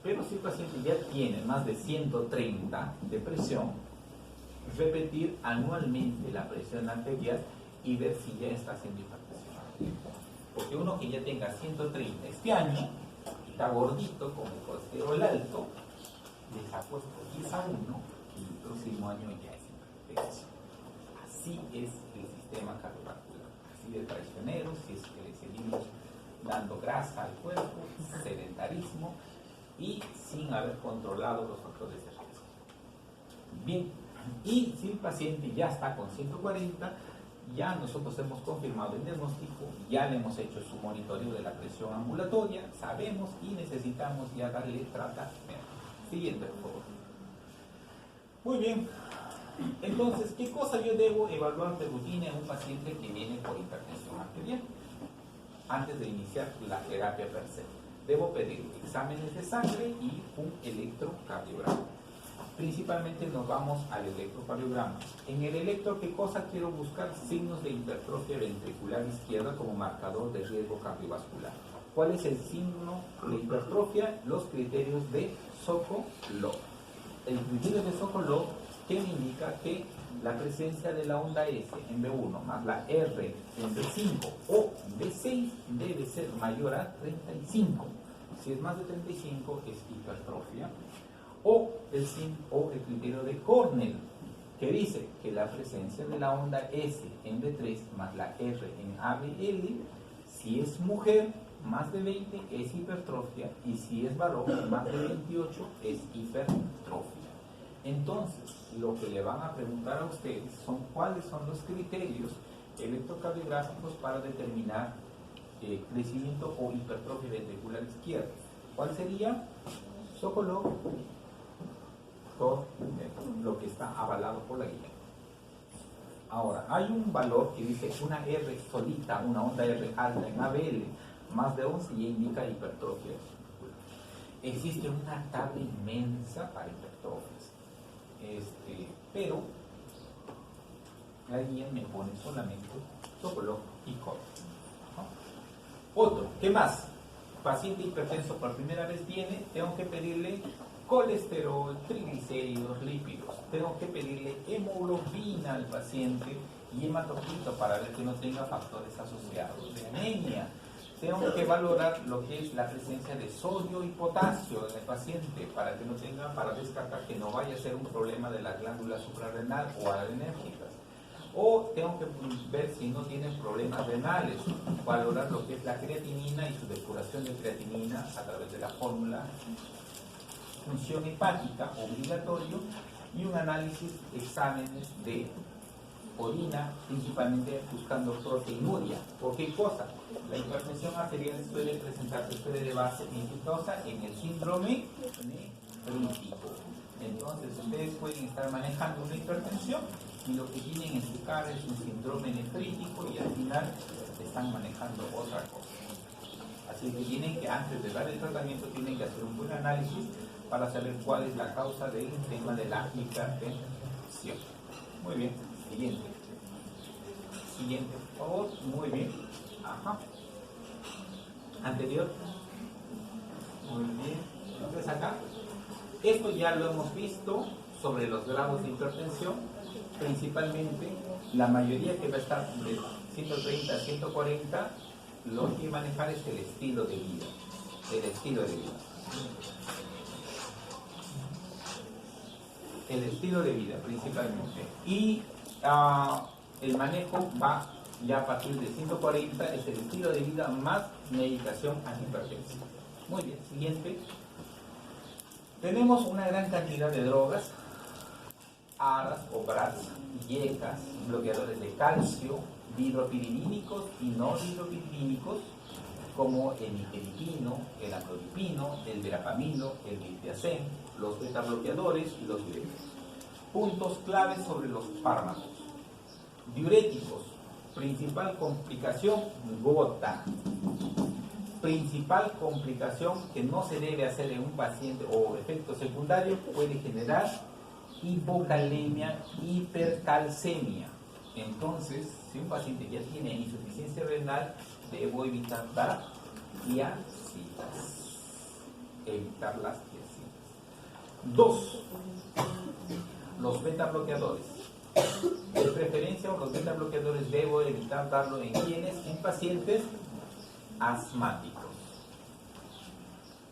A: Pero si el paciente ya tiene más de 130 de presión, repetir anualmente la presión arterial y ver si ya está haciendo hipertensión. Porque uno que ya tenga 130 este año, está gordito, con el colesterol alto, les ha puesto 10 a 1 y el próximo año ya es hipertensión. Así es el sistema cardiovascular, así de traicionero, si es que le seguimos dando grasa al cuerpo, sedentarismo y sin haber controlado los factores de riesgo. Bien, y si el paciente ya está con 140, ya nosotros hemos confirmado el diagnóstico, ya le hemos hecho su monitoreo de la presión ambulatoria, sabemos y necesitamos ya darle tratamiento. Siguiente, por favor. Muy bien, Entonces, ¿qué cosa yo debo evaluar de rutina en un paciente que viene por hipertensión arterial? Antes de iniciar la terapia per se, debo pedir exámenes de sangre y un electrocardiograma. Principalmente nos vamos al electrocardiograma. En el electro, ¿qué cosa quiero buscar? Signos de hipertrofia ventricular izquierda como marcador de riesgo cardiovascular. ¿Cuál es el signo de hipertrofia? Los criterios de Sokolov. El criterio de Sokolov que me indica que la presencia de la onda S en B1 más la R en B5 o B6 debe ser mayor a 35. Si es más de 35 es hipertrofia. O el criterio de Cornell, que dice que la presencia de la onda S en B3 más la R en ABL, si es mujer más de 20 es hipertrofia y si es varón más de 28 es hipertrofia. Entonces, lo que le van a preguntar a ustedes son cuáles son los criterios electrocardiográficos para determinar crecimiento o hipertrofia ventricular izquierda. ¿Cuál sería? Sokolov, lo que está avalado por la guía. Ahora, hay un valor que dice una R solita, una onda R alta en ABL, más de 11 ya indica hipertrofia. Existe una tabla inmensa para hipertrofias, pero la guía me pone solamente Sokolov y Cornell, ¿no? Otro, ¿qué más? Paciente hipertenso por primera vez viene, tengo que pedirle colesterol, triglicéridos, lípidos. Tengo que pedirle hemoglobina al paciente y hematocrito para ver que no tenga factores asociados de anemia. Tengo que valorar lo que es la presencia de sodio y potasio en el paciente para que no tenga, para descartar que no vaya a ser un problema de la glándula suprarrenal o adrenérgicas. O tengo que ver si no tienen problemas renales, valorar lo que es la creatinina y su depuración de creatinina a través de la fórmula, función hepática obligatorio y un análisis, exámenes de orina, principalmente buscando proteinuria. ¿Por qué cosa? La hipertensión arterial suele presentarse, suele elevarse exitosa en el síndrome nefrítico. Entonces ustedes pueden estar manejando una hipertensión y lo que tienen en su cara es un síndrome nefrítico y al final están manejando otra cosa. Así que tienen que, antes de dar el tratamiento, tienen que hacer un buen análisis para saber cuál es la causa del tema de la hipertensión. Muy bien, siguiente. Siguiente, por favor. Muy bien. Ajá. Anterior. Muy bien. Entonces acá. Esto ya lo hemos visto sobre los grados de hipertensión. Principalmente, la mayoría que va a estar de 130 a 140, lo que manejar es el estilo de vida. El estilo de vida. El estilo de vida, principalmente. Y el manejo va ya a partir de 140, es el estilo de vida más medicación antihipertensiva. Muy bien, siguiente. Tenemos una gran cantidad de drogas, ARAS o BRAS, IECAS, bloqueadores de calcio, dihidropiridínicos y no dihidropiridínicos, como el nifedipino, el amlodipino, el verapamilo, el diltiazem, los betabloqueadores y los diuréticos. Puntos claves sobre los fármacos. Diuréticos, principal complicación, gota. Principal complicación que no se debe hacer en un paciente o efecto secundario puede generar hipocalemia, hipercalcemia. Entonces, si un paciente ya tiene insuficiencia renal, debo evitar dar tiazidas. Evitar las tiazidas. 2. Los beta bloqueadores. De preferencia, los beta bloqueadores debo evitar darlo en quienes, en pacientes asmáticos.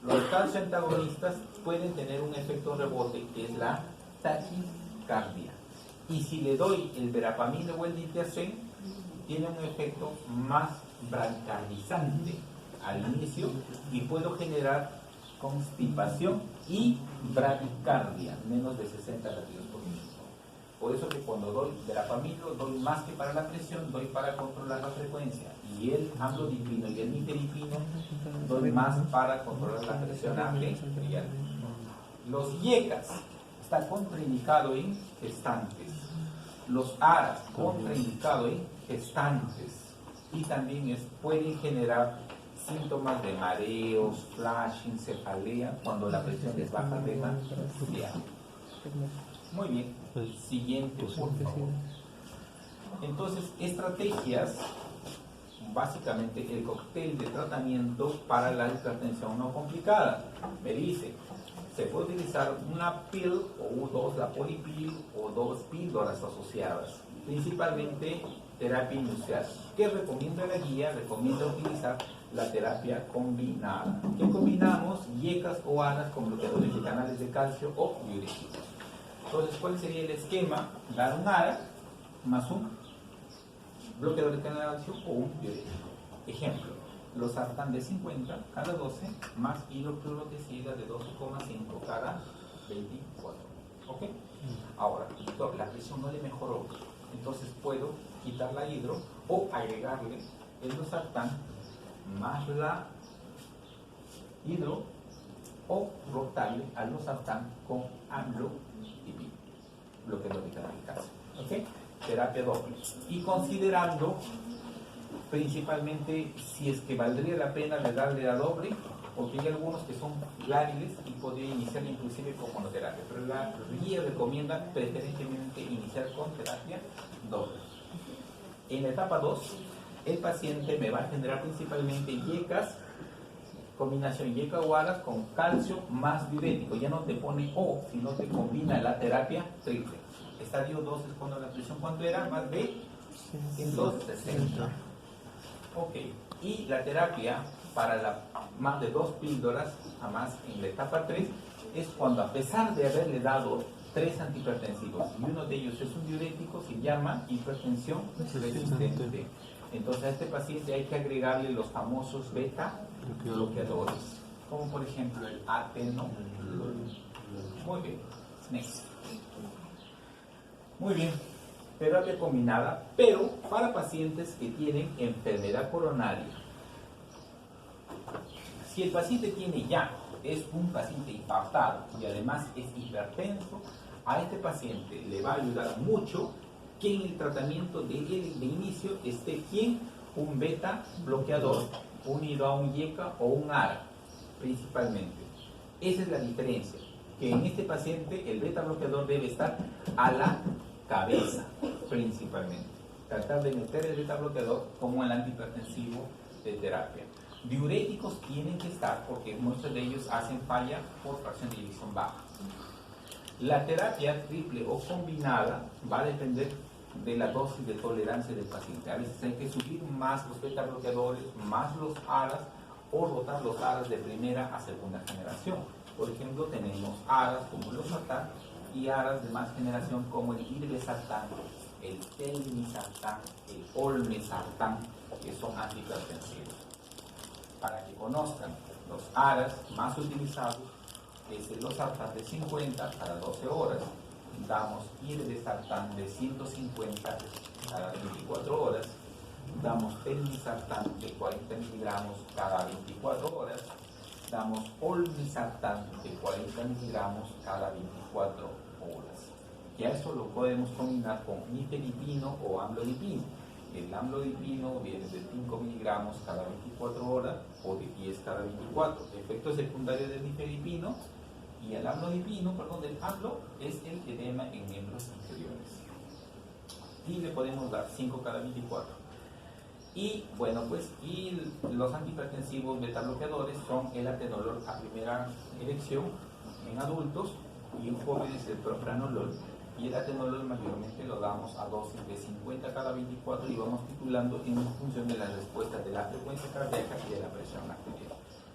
A: Los calcio antagonistas pueden tener un efecto rebote que es la taquicardia. Y si le doy el verapamilo o el diltiazem, tiene un efecto más brancardizante al inicio y puedo generar constipación y bradicardia, menos de 60 latidos por minuto. Por eso que cuando doy verapamilo, doy más que para la presión, doy para controlar la frecuencia. Y el amlodipino y el nifedipino, doy más para controlar la presión arterial. Los IECAS está contraindicado en gestantes. Los ARAS, contraindicado en gestantes. Y también pueden generar síntomas de mareos, flashing, cefalea, cuando la presión es baja demasiado. Muy bien. Siguiente, por favor. Entonces, estrategias, básicamente el cóctel de tratamiento para la hipertensión no complicada. Me dice, se puede utilizar una pill o dos, la polipil o dos píldoras asociadas, principalmente terapia inicial. ¿Qué recomienda la guía? Recomienda utilizar la terapia combinada. ¿Qué combinamos? Yecas o ARAS con bloqueadores de canales de calcio o diuréticos. Entonces, ¿cuál sería el esquema? Dar un ARA más un bloqueador de canal de calcio o un diurético. Ejemplo, losartán de 50 cada 12 más hidroclorotesida de 12,5 cada 24. ¿Ok? Ahora, doctor, la presión no le mejoró. Entonces puedo quitar la hidro o agregarle el losartán más la hidro o rotarle al losartán con amlodipino, bloqueador de canal de calcio. ¿Ok? Terapia doble. Y considerando principalmente si es que valdría la pena de darle la doble, porque hay algunos que son lábiles y podría iniciar inclusive con monoterapia, pero la guía recomienda preferentemente iniciar con terapia doble. En la etapa 2, el paciente me va a generar principalmente yecas, combinación yeca o ARAS con calcio más diurético. Ya no te pone O, sino te combina la terapia triple. Estadio 2 es cuando la presión, ¿cuánto era? Más de 160. Ok. Y la terapia para más de 2 píldoras, además en la etapa 3, es cuando a pesar de haberle dado 3 antihipertensivos y uno de ellos es un diurético, se llama hipertensión resistente. Entonces a este paciente hay que agregarle los famosos beta bloqueadores, como por ejemplo el atenolol. Muy bien. Next. Muy bien. Terapia combinada, pero para pacientes que tienen enfermedad coronaria. Si el paciente es un paciente infartado y además es hipertenso, a este paciente le va a ayudar mucho que en el tratamiento de inicio esté un beta bloqueador unido a un YECA o un ARA, principalmente. Esa es la diferencia, que en este paciente el beta bloqueador debe estar a la cabeza, principalmente. Tratar de meter el beta bloqueador como el antihipertensivo de terapia. Diuréticos tienen que estar porque muchos de ellos hacen falla por fracción de división baja. La terapia triple o combinada va a depender de la dosis de tolerancia del paciente. A veces hay que subir más los beta bloqueadores, más los ARAS, o rotar los ARAS de primera a segunda generación. Por ejemplo, tenemos ARAS como los losartán y ARAS de más generación como el irbesartán, el telmisartán, el olmesartán, que son antihipertensivos. Para que conozcan, los ARAS más utilizados es el losartán de 50 cada 12 horas, damos irbesartán de 150 cada 24 horas, damos telmisartán de 40 miligramos cada 24 horas, damos olmesartán de 40 miligramos cada 24 horas. Ya eso lo podemos combinar con nifedipino o amlodipino. El amlodipino viene de 5 miligramos cada 24 horas o de 10 cada 24. Efecto secundario del nifedipino y el amlodipino, del AMLO, es el edema en miembros inferiores. Y le podemos dar 5 cada 24. Y bueno, y los antihipertensivos beta bloqueadores son el atenolol a primera elección en adultos y en jóvenes el propranolol. Y el atenolol mayormente lo damos a dosis de 50 cada 24 y vamos titulando en función de las respuestas de la frecuencia cardíaca y de la presión arterial.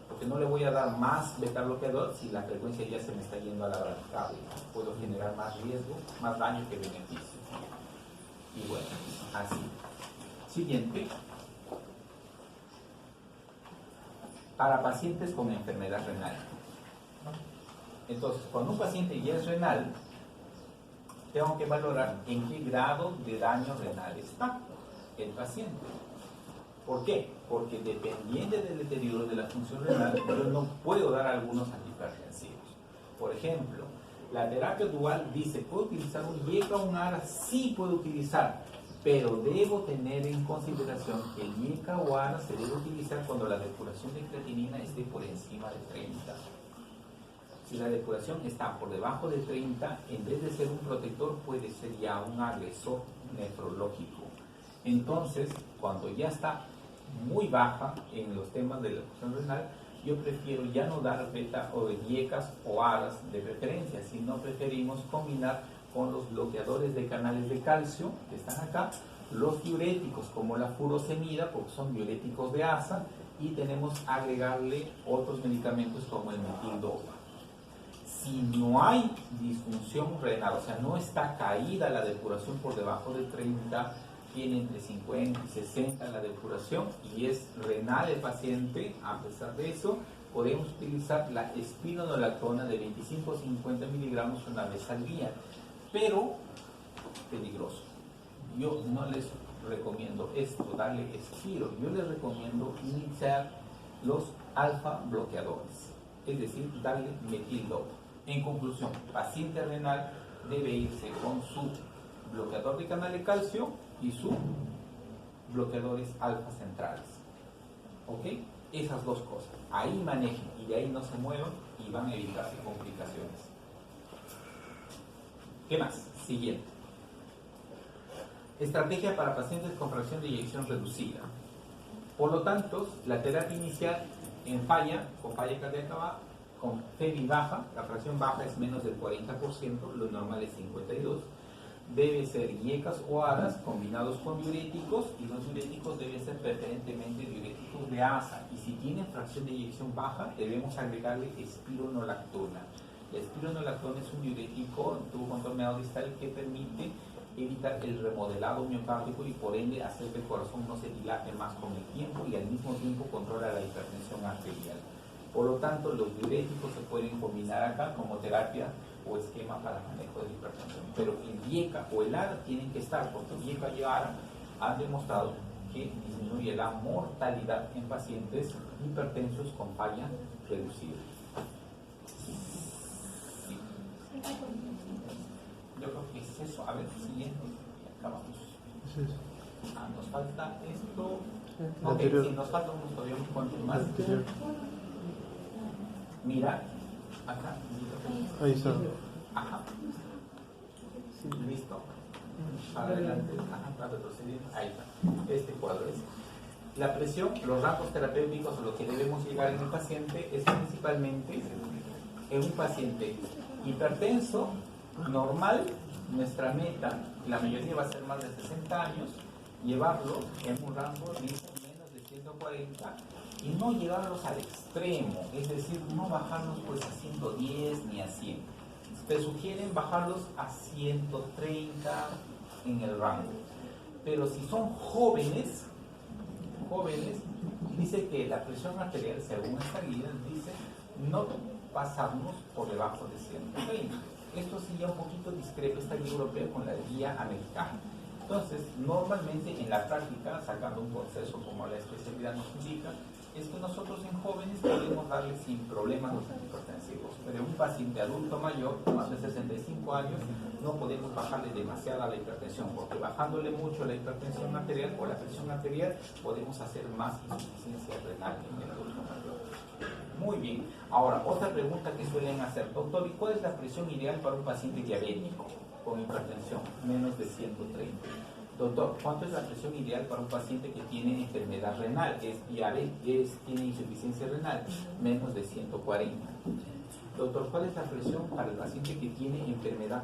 A: Porque no le voy a dar más beta bloqueador si la frecuencia ya se me está yendo a la braquicardia. Puedo generar más riesgo, más daño que beneficio. Y bueno, así. Siguiente. Para pacientes con enfermedad renal. Entonces, cuando un paciente ya es renal, tengo que valorar en qué grado de daño renal está el paciente. ¿Por qué? Porque dependiendo del deterioro de la función renal, yo no puedo dar algunos antihipertensivos. Por ejemplo, La terapia dual dice, ¿puedo utilizar un IECA o un ARA? Sí puedo utilizar, pero debo tener en consideración que el IECA o ARA se debe utilizar cuando la depuración de creatinina esté por encima de 30. Si la depuración está por debajo de 30, en vez de ser un protector, puede ser ya un agresor nefrológico. Entonces, cuando ya está muy baja en los temas de la función renal, yo prefiero ya no dar beta o IECAs o ARAs de preferencia, sino preferimos combinar con los bloqueadores de canales de calcio que están acá, los diuréticos como la furosemida, porque son diuréticos de asa, y tenemos agregarle otros medicamentos como el metildopa. Si no hay disfunción renal, o sea, no está caída la depuración por debajo de 30, tiene entre 50 y 60 la depuración y es renal el paciente, a pesar de eso, podemos utilizar la espironolactona de 25 a 50 miligramos una vez al día, pero peligroso. Yo no les recomiendo esto, darle espiro, yo les recomiendo iniciar los alfa bloqueadores, es decir, darle metildopa. En conclusión, paciente renal debe irse con su bloqueador de canal de calcio y sus bloqueadores alfa centrales. ¿Ok? Esas dos cosas. Ahí manejen y de ahí no se muevan y van a evitarse complicaciones. ¿Qué más? Siguiente. Estrategia para pacientes con fracción de eyección reducida. Por lo tanto, la terapia inicial en falla, con falla cardíaca baja, con FEBI baja, la fracción baja es menos del 40%, lo normal es 52%, debe ser IECAs o ARAs combinados con diuréticos, y los diuréticos deben ser preferentemente diuréticos de asa, y si tienen fracción de eyección baja, debemos agregarle espironolactona. La espironolactona es un diurético en tubo contorneado distal que permite evitar el remodelado miocárdico y por ende hacer que el corazón no se dilate más con el tiempo y al mismo tiempo controla la hipertensión arterial. Por lo tanto, los diuréticos se pueden combinar acá como terapia o esquema para manejo de la hipertensión. Pero el IECA o el ARA tienen que estar, porque el IECA y ARA han demostrado que disminuye la mortalidad en pacientes hipertensos con falla reducida. Sí. Yo creo que es eso. A ver, siguiente. Acabamos. Nos falta esto. Ok, sí, nos falta unos cuantos más. Mira, acá.
C: Ahí está.
A: Ajá. Listo. Para adelante. Ajá, para retroceder. Ahí está. Este cuadro es. La presión, los rangos terapéuticos a los que debemos llegar en el paciente es principalmente en un paciente hipertenso, normal. Nuestra meta, la mayoría va a ser más de 60 años, llevarlo en un rango de menos de 140 y no llevarlos al extremo, es decir, no bajarlos pues a 110 ni a 100. Te sugieren bajarlos a 130 en el rango. Pero si son jóvenes, dice que la presión arterial, según esta guía, dice no pasarnos por debajo de 120. Esto sí ya un poquito discrepo esta guía europea con la guía americana. Entonces, normalmente en la práctica, sacando un proceso como la especialidad nos indica, es que nosotros en jóvenes podemos darle sin problemas los antihipertensivos, pero en un paciente adulto mayor, más de 65 años, no podemos bajarle demasiado la hipertensión, porque bajándole mucho la hipertensión arterial o la presión arterial, podemos hacer más insuficiencia renal en el adulto mayor. Muy bien. Ahora, otra pregunta que suelen hacer, doctor, ¿y cuál es la presión ideal para un paciente diabético con hipertensión? Menos de 130. Doctor, ¿cuánto es la presión ideal para un paciente que tiene enfermedad renal? Es diabetes, tiene insuficiencia renal, menos de 140. Doctor, ¿cuál es la presión para el paciente que tiene enfermedad